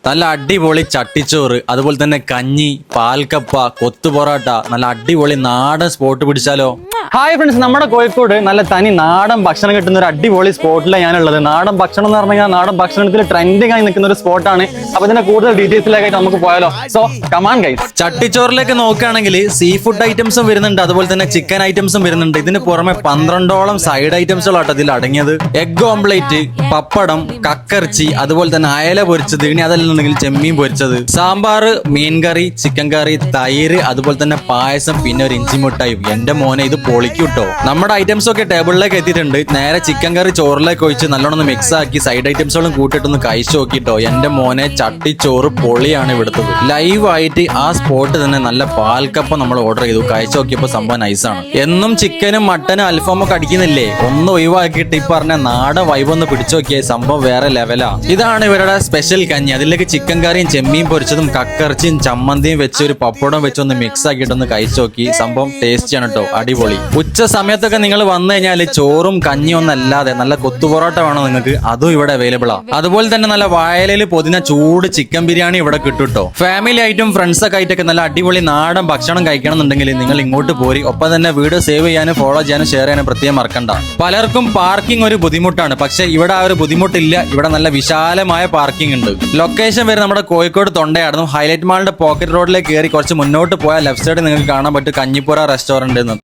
നല്ല അടിപൊളി ചട്ടിച്ചോറ്, അതുപോലെ തന്നെ കഞ്ഞി, പാൽക്കപ്പ, കൊത്തു പൊറോട്ട, നല്ല അടിപൊളി നാടൻ സ്പോട്ട് പിടിച്ചാലോ? ഹായ് ഫ്രണ്ട്സ്, നമ്മുടെ കോഴിക്കോട് നല്ല തനി നാടൻ ഭക്ഷണം കിട്ടുന്ന ഒരു അടിപൊളി സ്പോട്ടിലാണ് ഞാനുള്ളത്. നാടൻ ഭക്ഷണം എന്ന് പറഞ്ഞു കഴിഞ്ഞാൽ നാടൻ ഭക്ഷണത്തിൽ ട്രെൻഡിങ് ആയി നിൽക്കുന്ന ഒരു സ്പോട്ടാണ്. അപ്പൊ ഇതിന്റെ കൂടുതൽ ഡീറ്റെയിൽസിലേക്കായിട്ട് നമുക്ക് പോയാലോ? So come on guys. ചട്ടിച്ചോറിലേക്ക് നോക്കുകയാണെങ്കിൽ സീ ഫുഡ് ഐറ്റംസും വരുന്നുണ്ട്, അതുപോലെ തന്നെ ചിക്കൻ ഐറ്റംസും വരുന്നുണ്ട്. ഇതിന് പുറമെ 12ഓളം സൈഡ് ഐറ്റംസുകളാട്ടോ ഇതിൽ അടങ്ങിയത്. എഗ് ഓംപ്ലേറ്റ്, പപ്പടം, കക്കർച്ചി, അതുപോലെ തന്നെ അയല പൊരിച്ചത്, ഇനി അതല്ലെന്നുണ്ടെങ്കിൽ ചെമ്മീൻ പൊരിച്ചത്, സാമ്പാർ, മീൻകറി, ചിക്കൻ കറി, തൈര്, അതുപോലെ തന്നെ പായസം, പിന്നെ ഒരു ഇഞ്ചി മുട്ടായി. എന്റെ മോനെ ഇത് പൊളിക്കൂട്ടോ. നമ്മുടെ ഐറ്റംസ് ഒക്കെ ടേബിളിലേക്ക് എത്തിയിട്ടുണ്ട്. നേരെ ചിക്കൻ കറി ചോറിലേക്ക് ഒഴിച്ച് നല്ലോണം മിക്സ് ആക്കി സൈഡ് ഐറ്റംസുകളും കൂട്ടിട്ടൊന്ന് കഴിച്ചു നോക്കിട്ടോ. എന്റെ മോനെ ചട്ടിച്ചോറ് പൊളിയാണ് ഇവിടുത്തത്. ലൈവ് ആയിട്ട് ആ സ്പോട്ട് തന്നെ നല്ല പാൽക്കപ്പം നമ്മൾ ഓർഡർ ചെയ്തു. കഴിച്ചു നോക്കിയപ്പോ സംഭവം നൈസാണ്. എന്നും ചിക്കനും മട്ടനും അൽഫാമൊക്കെ അടിക്കുന്നില്ലേ, ഒന്ന് ഒഴിവാക്കിയിട്ട് ഈ പറഞ്ഞ നാടൻ വൈബ് ഒന്ന് പിടിച്ചു നോക്കിയ സംഭവം വേറെ ലെവലാ. ഇതാണ് ഇവരുടെ സ്പെഷ്യൽ കഞ്ഞി. അതിലേക്ക് ചിക്കൻ കറിയും ചെമ്മീൻ പൊരിച്ചതും കക്കർച്ചിയും ചമ്മന്തിയും വെച്ച് ഒരു പപ്പടം വെച്ചൊന്ന് മിക്സ് ആക്കിയിട്ടൊന്ന് കഴിച്ചു നോക്കി. സംഭവം ടേസ്റ്റിയാണ് കേട്ടോ, അടിപൊളി. ഉച്ച സമയത്തൊക്കെ നിങ്ങൾ വന്നു കഴിഞ്ഞാൽ ചോറും കഞ്ഞിയും ഒന്നല്ലാതെ നല്ല കൊത്തുപൊറോട്ട വേണോ നിങ്ങൾക്ക്, അതും ഇവിടെ അവൈലബിൾ ആണ്. അതുപോലെ തന്നെ നല്ല വാഴയിലയിൽ പൊതിഞ്ഞ ചൂട് ചിക്കൻ ബിരിയാണി ഇവിടെ കിട്ടുട്ടോ. ഫാമിലി ആയിട്ടും ഫ്രണ്ട്സ് ഒക്കെ ആയിട്ടൊക്കെ നല്ല അടിപൊളി നാടൻ ഭക്ഷണം കഴിക്കണം എന്നുണ്ടെങ്കിൽ നിങ്ങൾ ഇങ്ങോട്ട് പോരി. ഒപ്പം തന്നെ വീഡിയോ സേവ് ചെയ്യാനും ഫോളോ ചെയ്യാനും ഷെയർ ചെയ്യാനും പ്രത്യേകം മറക്കണ്ട. പലർക്കും പാർക്കിംഗ് ഒരു ബുദ്ധിമുട്ടാണ്, പക്ഷെ ഇവിടെ ആ ഒരു ബുദ്ധിമുട്ടില്ല. ഇവിടെ നല്ല വിശാലമായ പാർക്കിംഗ് ഉണ്ട്. ലൊക്കേഷൻ വരെ നമ്മുടെ കോഴിക്കോട് തൊണ്ടയായിരുന്നു. ഹൈലൈറ്റ് മാളിന്റെ പോക്കറ്റ് റോഡിലേക്ക് കയറി കുറച്ച് മുന്നോട്ട് പോയാൽ ലെഫ്റ്റ് സൈഡിൽ നിങ്ങൾക്ക് കാണാൻ പറ്റും കഞ്ഞിപ്പുര റെസ്റ്റോറന്റ് എന്ന്.